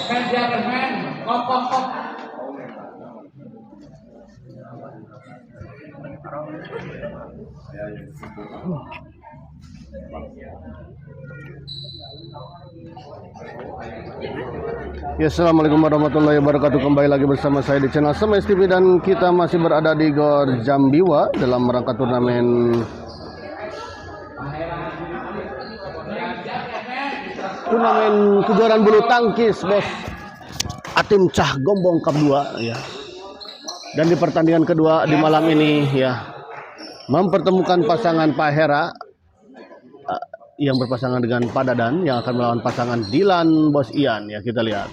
Ya, assalamualaikum warahmatullahi wabarakatuh. Kembali lagi bersama saya di channel Semes TV dan kita masih berada di Gor Jambiwa dalam rangka turnamen kejuaraan bulu tangkis, bos. Atim Cah Gombong Cup 2 ya. Dan di pertandingan kedua di malam ini ya, mempertemukan pasangan Pak Hera yang berpasangan dengan Pak Dadan yang akan melawan pasangan Dilan Bos Ian ya, kita lihat.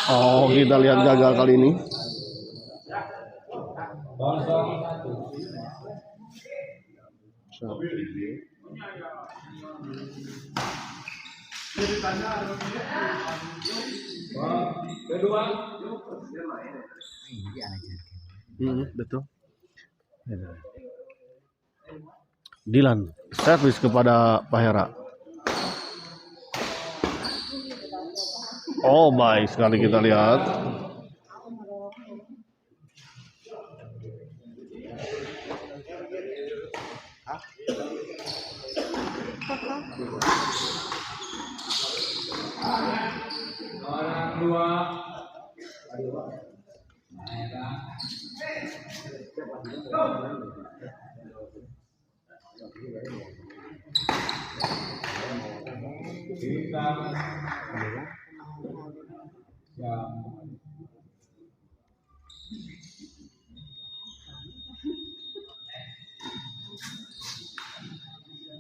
Oh, kita lihat gagal kali ini. Betul. Dilan servis kepada Pak Hera. Oh, baik sekali, kita lihat. Orang dua.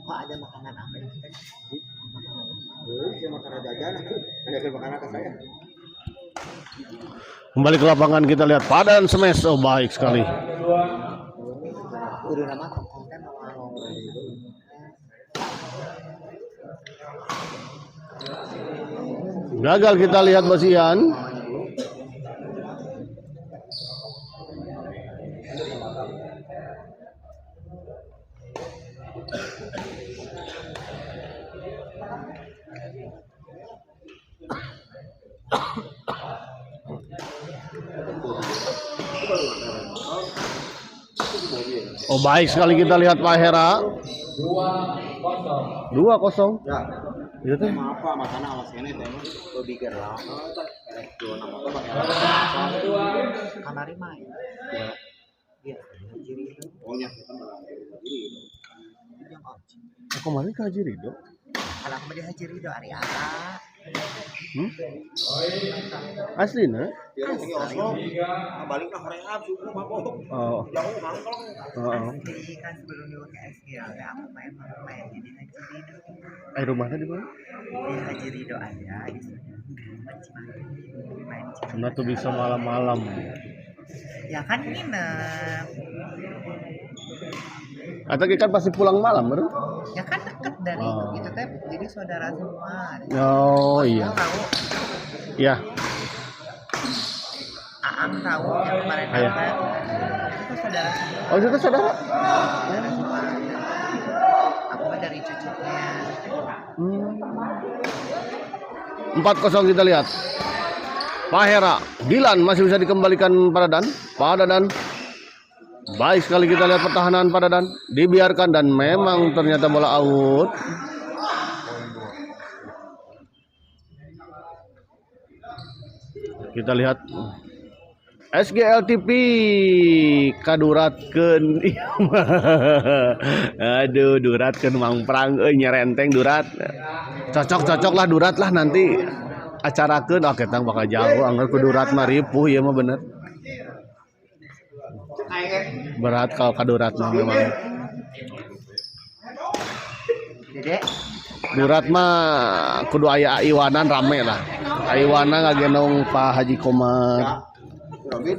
Kok ada makanan apa ya? Makanan jajan, ada makanan ke saya. Kembali ke lapangan kita lihat Padan smash. Oh, baik sekali. Gagal kita lihat Bos Ian. Oh, baik sekali kita lihat Pak Hera. 2-0. Ya. Iya teh. Apa makanan awas ini teh lebih gerah. Elektron nama apa pakai kamari mah. Ya. Iya, jadi oh nya kita Kemarin ke Haji Ridho. kalau aku di Haji Ridho hari apa? Asli nah? Ya lagi Oslo. Balik ke Korea suku mabok. Oh. Jauh mangkong. Jadi kan sebelum di UKSG aku main di Haji Ridho. Rumahnya di mana? Di Haji Ridho aja gitu. Main Karena tuh bisa malam-malam. ya kan nginep. Atau kan pasti pulang malam, bro? Ya kan deket dari itu teh jadi saudara semua. Oh iya. Tahu. Iya. Aang tahu yang kemarin Ayah. datang. Itu saudara semua. Oh, itu saudara? Aku mah dari cucunya. 4-0 kita lihat. Pak Hera, Dilan masih bisa dikembalikan pada Dan. Pak Dadan. Baik sekali kita lihat pertahanan pada Dan. Dibiarkan dan memang ternyata bola out. Kita lihat SGL TV kaduratkeun. Aduh, duratkeun Mang Prang nyerenteng durat. Cocok lah durat lah nanti acarakeun. Oh, ketang bakal jauh anggar ku durat mah ripuh ieu mah bener. Berat kalau kadurat mah memang. Dedek. Durat mah kudu aya aiwanan rame lah. Aiwana ngagendong Pak Haji Komar. Robin.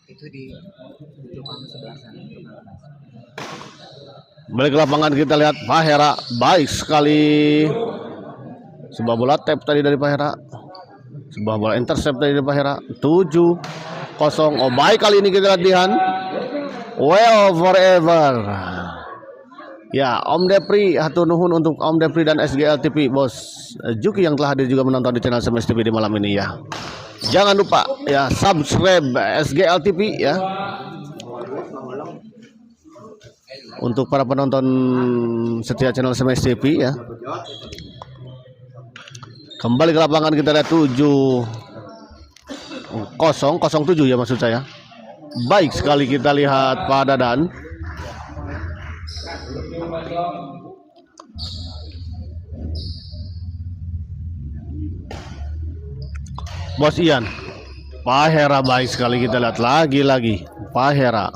Itu di tukang sebelah sana. Balik ke lapangan kita lihat Pak Hera baik sekali. Sebuah bola tap tadi dari Pak Hera. Sebuah bola intercept tadi dari Pak Hera. 7-0. Oh, baik kali ini kita lihat Dihan. Well forever. Ya, Om Depri, hatur nuhun untuk Om Depri dan SGL TV, Bos Juki yang telah hadir juga menonton di channel Semes TV di malam ini ya. Jangan lupa ya subscribe SGL TV ya. Untuk para penonton setia channel Semes TV ya. Kembali ke lapangan kita lihat 7-0-07 ya maksud saya. Baik sekali kita lihat Pak Dadan. Bos Ian, Pak Hera baik sekali kita lihat lagi-lagi Pak Hera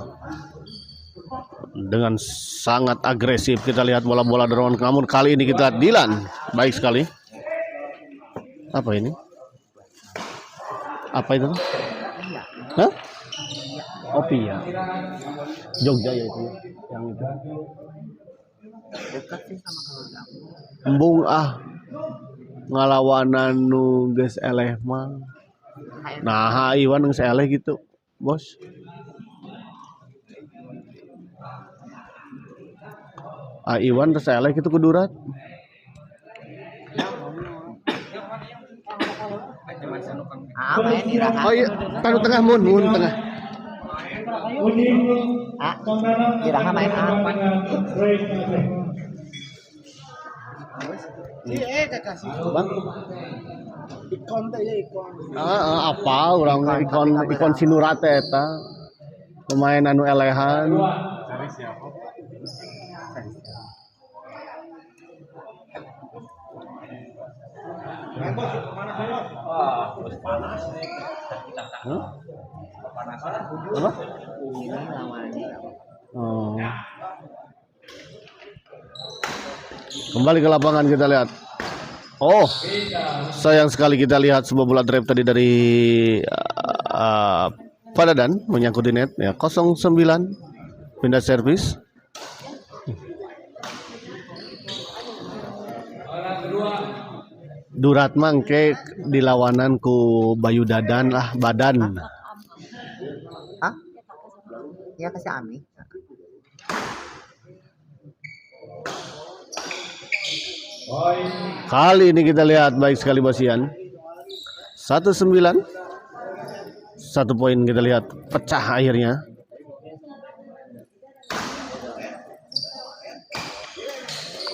dengan sangat agresif kita lihat bola-bola dorongan, namun kali ini kita lihat Dilan baik sekali. Apa ini? Apa itu? Hah? Opi ya. Jogja ya itu ya. Yang itu. Dekat sih sama keluarga aku. Embung ngalawanan nu geus eleh mah. Nah, Iwan geus eleh gitu, Bos. Iwan terus eleh gitu kudurat. Main di Raha. Oh iya, taruh tengah mun tengah. Di Raha main apa? Bang. Ikon teh ya ikon. Apa urang ikon Sinurat teh eta. Pemain anu elehan. Apa? Oh. Kembali ke lapangan kita lihat. Oh, sayang sekali kita lihat sebuah bola drive tadi dari Pak Dadan menyangkut di net ya 09 pindah servis. Durat mangke dilawanan ku Bayu Dadan lah badan. Hah? Iya kasih Ami. Kali ini kita lihat baik sekali Bosian. 19. 1 poin kita lihat pecah akhirnya.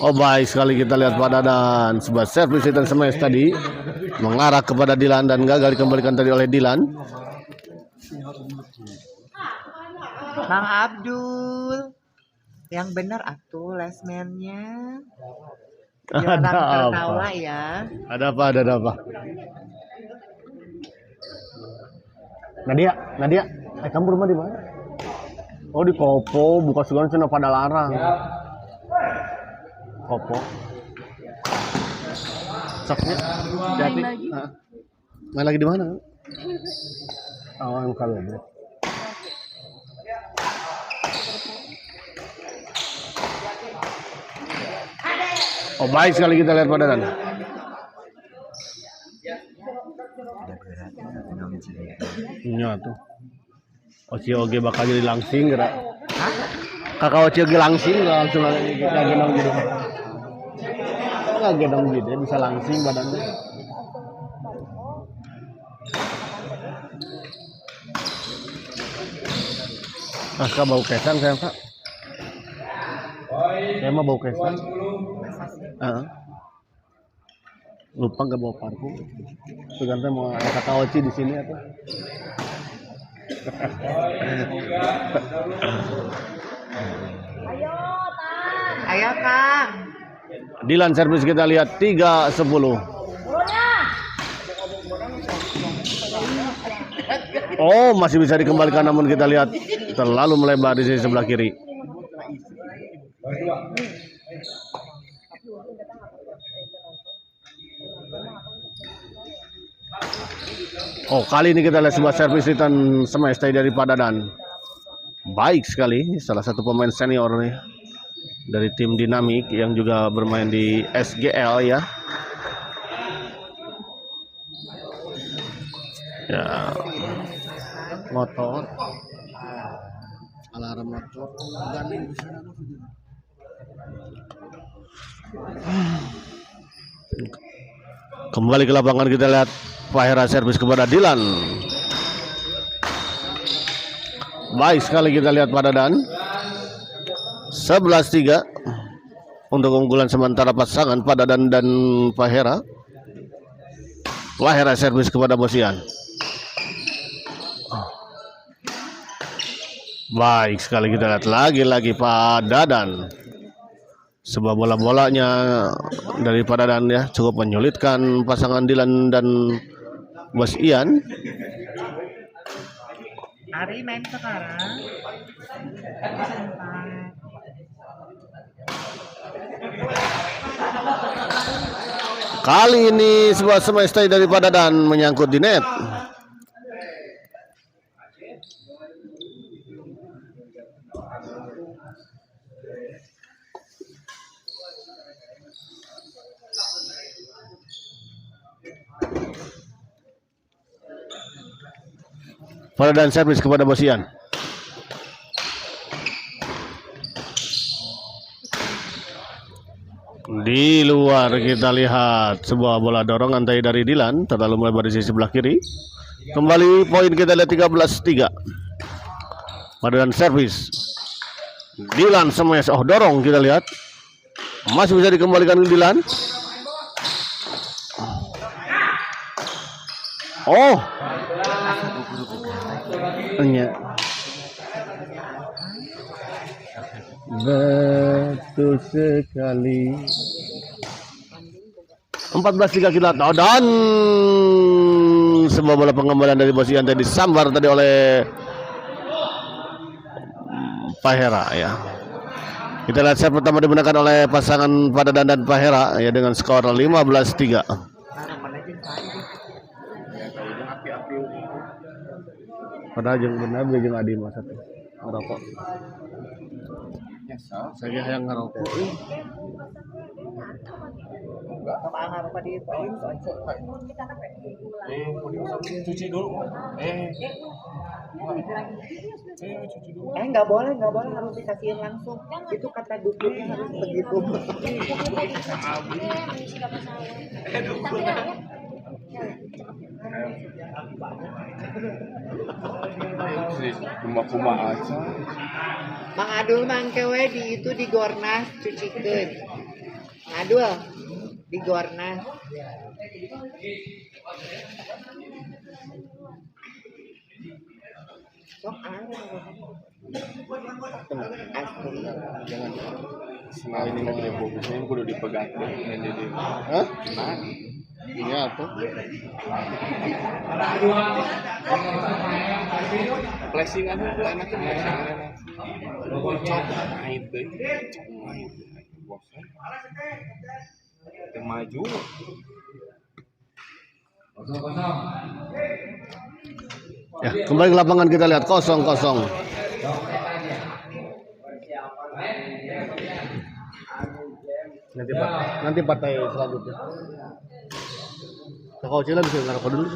Oh baik sekali kita lihat Pak Dadan. Sebuah servis dan smash tadi mengarah kepada Dilan dan gagal dikembalikan tadi oleh Dilan. Bang Abdul. Yang benar atuh lesmennya. Biar Ada orang apa? tertawa ya. Ada apa? Ada apa? Nadia, kamu rumah di mana? Oh di Kopo, buka sugan cina pada larang. Kopo. Soknya. Jadi. Main lagi di mana? Oh, yang kalau ya. Oh baik sekali kita lihat pada Dadan. Iya tuh. Oci oge bakal jadi langsing gerak. Kakak Oci oge langsing langsung lagi gendong gitu. Nggak gendong gitu bisa langsing badannya. Kak bau kesang saya Kak. Saya mah bau kesang. Lupa nggak bawa parfum. Segantar mau ada kakak Oci di sini atau? Ayo Kang. Dilan servis kita lihat 3-10. Oh masih bisa dikembalikan namun kita lihat terlalu melebar di sisi sebelah kiri. Oh kali ini kita lihat sebuah servis return smash dari Pak Dadan. Baik sekali, salah satu pemain senior nih dari tim Dinamik yang juga bermain di SGL ya. Ya, motor, alarm motor, gandeng di sana. Kembali ke lapangan kita lihat Fahera servis kepada Dilan. Baik sekali kita lihat Pak Dadan. 11-3 untuk keunggulan sementara pasangan Pak Dadan dan Fahera. Fahera servis kepada Bosian. Baik sekali kita lihat lagi-lagi Pak Dadan. Sebuah bola-bolanya dari Pak Dadan ya cukup menyulitkan pasangan Dilan dan Bos Ian. Ari main sekarang. Kali ini sebuah semesta dari Pak Dadan menyangkut di net. Pak Dadan servis kepada Bosian. Di luar kita lihat sebuah bola dorongan dari Dilan terlalu melebar di sisi sebelah kiri. Kembali poin kita lihat 13-3. Pak Dadan servis. Dilan smash, dorong kita lihat. Masih bisa dikembalikan ke Dilan. Oh. Hanya. Betul sekali. 14-3 kita tahu dan sebuah bola pengembalian dari Bosian tadi disambar tadi oleh Fahera ya. Kita lihat set pertama dimenangkan oleh pasangan Pak Dadan dan Fahera ya dengan skor 15-3. Pada jeung benar jeung Adi mah satu ngerokok. Saya yang ngerokok. Cuci dulu. Nggak boleh harus dikasihin langsung. Itu kata dukungnya harus begitu. Kuma aja. Mang Adul mangkewe di itu di Gornas cucikeun. Adul di Gornas. Sok Jangan. Senang ini nggak bagusnya kudu dipegang deh jadi. Hah? Nah, Iya tuh. flashing aja tuh enaknya flashing. Main deh. Maju. Ya, kembali ke lapangan kita lihat 0-0. Nanti partai selanjutnya. Kalau Cila bisa ngerokok dulu.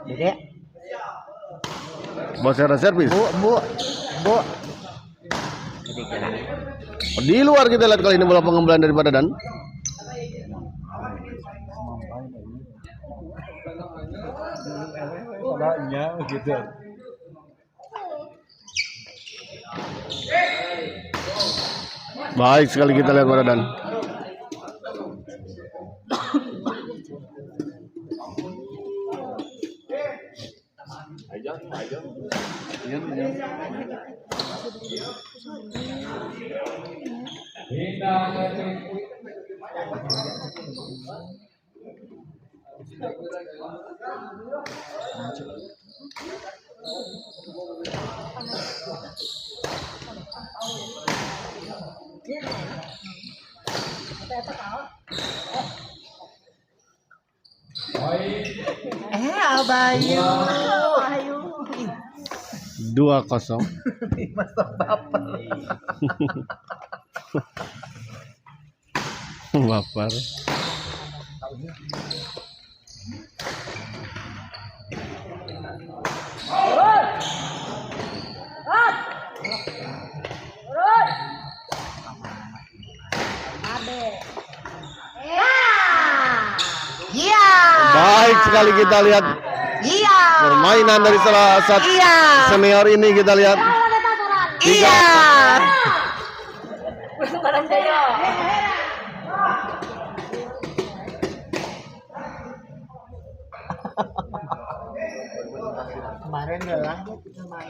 Dede. Bos servis. Bu. Di luar kita lihat kali ini bola pengembalian dari Pak Dadan. Salahnya gitu. Baik sekali kita lihat Pak Dadan. Aja. Abayu. 2-0. Baper. sekali kita lihat Iya. permainan dari salah satu Iya. senior ini kita lihat. Iya. Kemarin lelah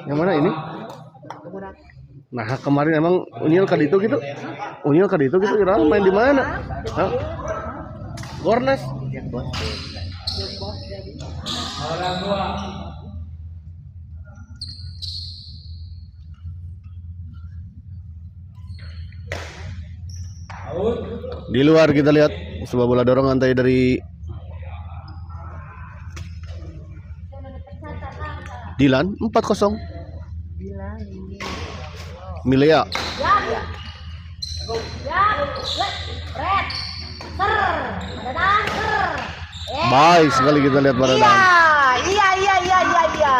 Yang mana ini? Nah kemarin emang Unyil ke itu gitu, Unyil ke itu gitu, kira main di mana? Hah? Gornas. Orang dua. Out. Di luar kita lihat sebuah bola dorongan tadi dari Dilan 4-0. Milea. Baik sekali kita lihat pada Iya, iya, iya, iya, iya, iya.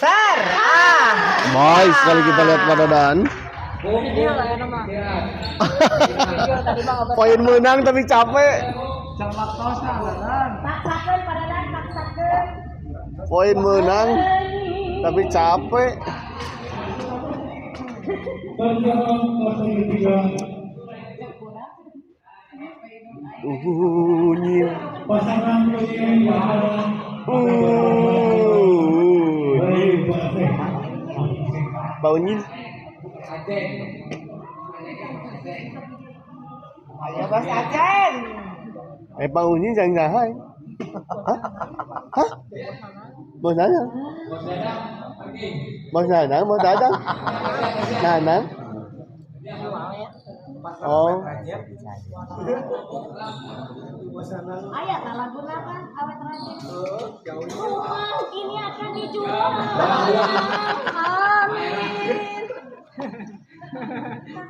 Sir, Baik sekali kita lihat pada Dan. Poin menang tapi capek. Poin menang tapi capek. Unyil. Unyil. ayo Bos Acen. Pak Unyil jangan jahat. Hah? Bos Nanang? Bos Nanang? Bos Dadang? Nanang? Oh. Ayah salah gunakan awet rajin. Rumah ini akan dijual. Amin.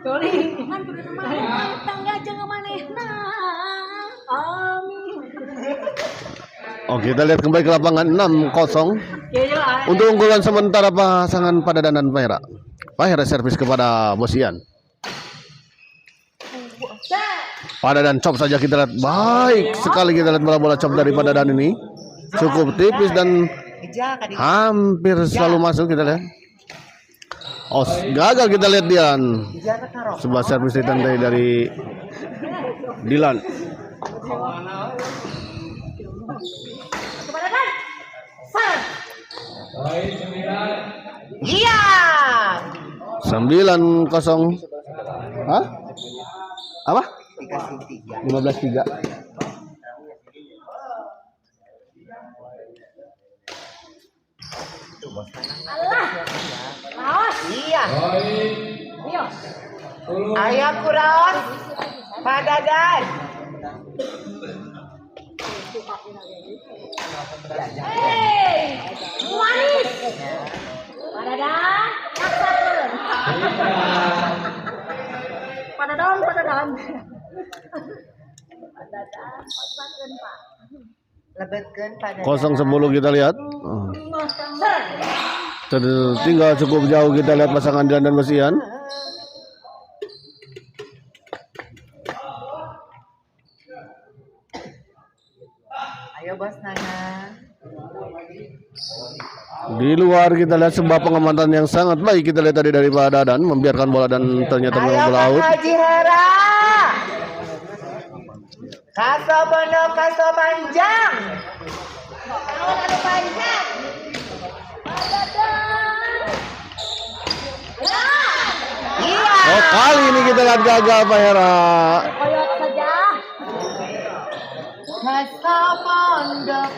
Toli, kan kudu kemarin tangga jeung manehna. Amin. Oh, kita lihat kembali ke lapangan 6-0 untuk unggulan sementara pasangan Padadan dan Pahera. Pahera servis kepada Bos Ian. Padadan chop saja kita lihat. Baik sekali kita lihat bola-bola chop dari Padadan ini. Cukup tipis dan hampir selalu masuk kita lihat. Oh, gagal kita lihat Dian. Sebuah servis ditandai dari Dilan. Iya. 9-0. Hah? Apa? 15-3. Laos. Iya. Ayo. Ayo Kuraos. Padadan. Hei, manis. Padadan, paksakeun. Padadan. Padadan, paksakeun, Pak. Lebetkeun Padadan. 0-10 kita lihat. Tinggal cukup jauh kita lihat pasangan Dian dan Bos Ian. Ayo Bos Nana. Di luar kita lihat sebuah pengamatan yang sangat baik kita lihat tadi dari Padadan membiarkan bola dan ternyata Ayo memang Kang melaut. Haji Hera. Kaso bono kaso panjang. Kaso panjang. Iya. Oh, kali ini kita lihat gagal Pahera. Koyot saja. Kaso pondok.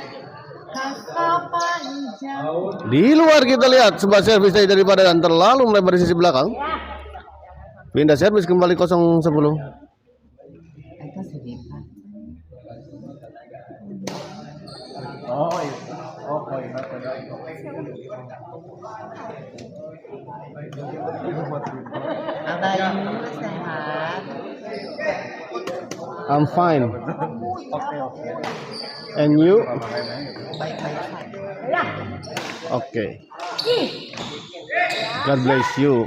Kaso panjang. Di luar kita lihat sebuah servis dari Padadan terlalu melebar di sisi belakang. Pindah servis kembali 0-10. Itu sedih. Abang sehat. I'm fine. And you? Baik-baik saja. Ya. Oke. God bless you.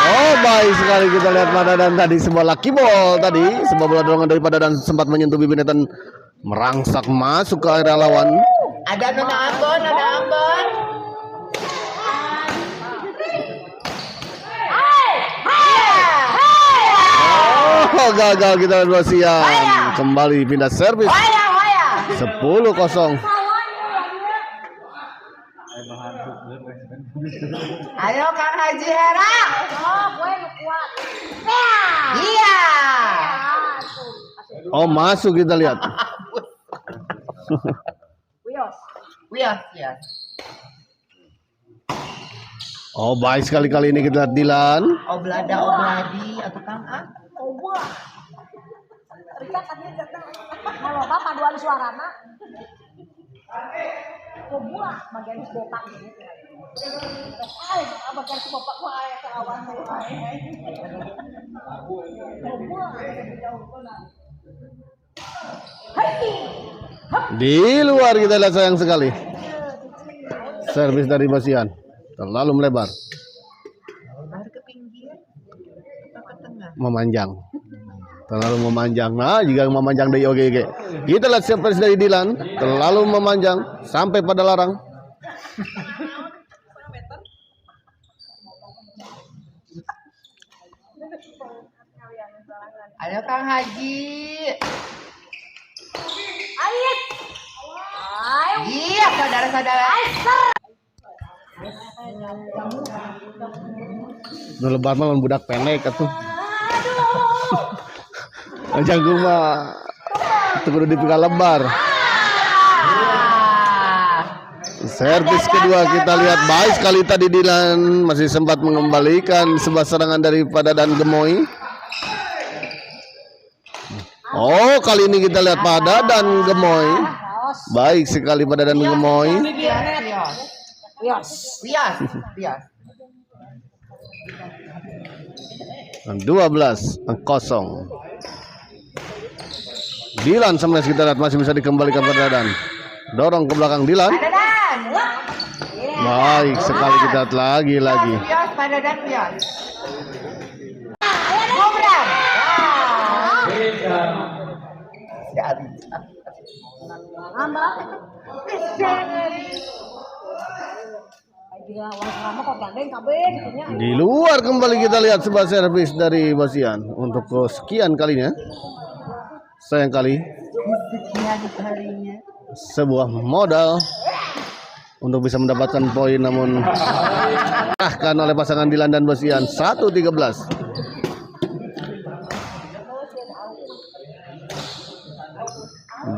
Oh, baik sekali kita lihat Padadan tadi sebuah lucky ball tadi, sebuah bola dorongan dari Padadan sempat menyentuh bibir net dan merangsak masuk ke area lawan. Ada Nona Ambon, Nona Ambon. Oh, gagal kita lihat Basian. Kembali pindah servis. 10-0. Ayo Kang Haji Hera. Oh, gue lu kuat. Iya. Oh, masuk kita lihat. Wios. Wios, ya. Oh, baik sekali kali ini kita lihat Dilan. Oblada obladi atau Kang A. Oh, gua. Rika katanya datang. Kalau apa paduan suarana. Oh, gua bagian botak gitu. Bagian botak gua kayak kawan tuh. Oh, gua. Di luar kita lihat sayang sekali. Servis dari Basian. Terlalu melebar. Lari ke pinggir atau ke tengah? Memanjang. Terlalu memanjang. Nah, jika memanjang dari OGG. Kita lihat servis dari Dilan. Terlalu memanjang sampai pada larang. Ayo Kang Haji. Ayo. Ayo. Iya, saudara-saudara. Nu lebar mah lawan budak pendek atuh. Janggung mah itu kudu dipegang lebar. Servis kedua kita lihat baik sekali tadi Dilan masih sempat mengembalikan sebuah serangan dari Padadan Gemoy. Oh, kali ini kita lihat Padadan Gemoy. Baik sekali Padadan Gemoy. Wios. Wios. Wios. 12-0. Dilan sebenarnya kita lihat masih bisa dikembalikan Padadan. Dorong ke belakang Dilan. Padadan. Baik sekali kita lihat lagi. Wios, Padadan, Wios. Ngobrol. Ya. Ngambak. Dia orang lama kok gandeng KB gitunya. Di luar kembali kita lihat sebuah servis dari Basian untuk kesekian kalinya. Sayang kali Sekian harinya. sebuah modal untuk bisa mendapatkan poin namun dikalahkan oleh pasangan Dilan dan Basian 1-13.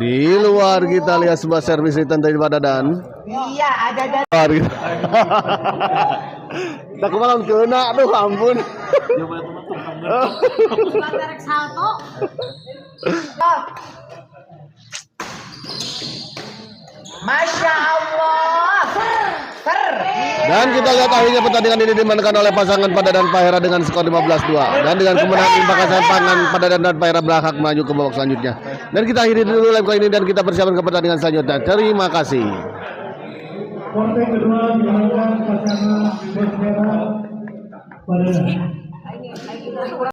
Di luar kita lihat sebuah servis return dari Padadan. Iya, ada dan. Tak kemalam kena, aduh ampun. Derek salto. Masya Allah. Dan kita lihat akhirnya pertandingan ini dimenangkan oleh pasangan Padadan Pahera dengan skor 15-2. Dan dengan kemenangan ini pasangan Padadan dan Pahera berhak maju ke babak selanjutnya. Dan kita akhiri dulu live kali ini dan kita persiapan ke pertandingan selanjutnya. Terima kasih. Partai kedua dimenangkan pasangan Bos Merah Padadan.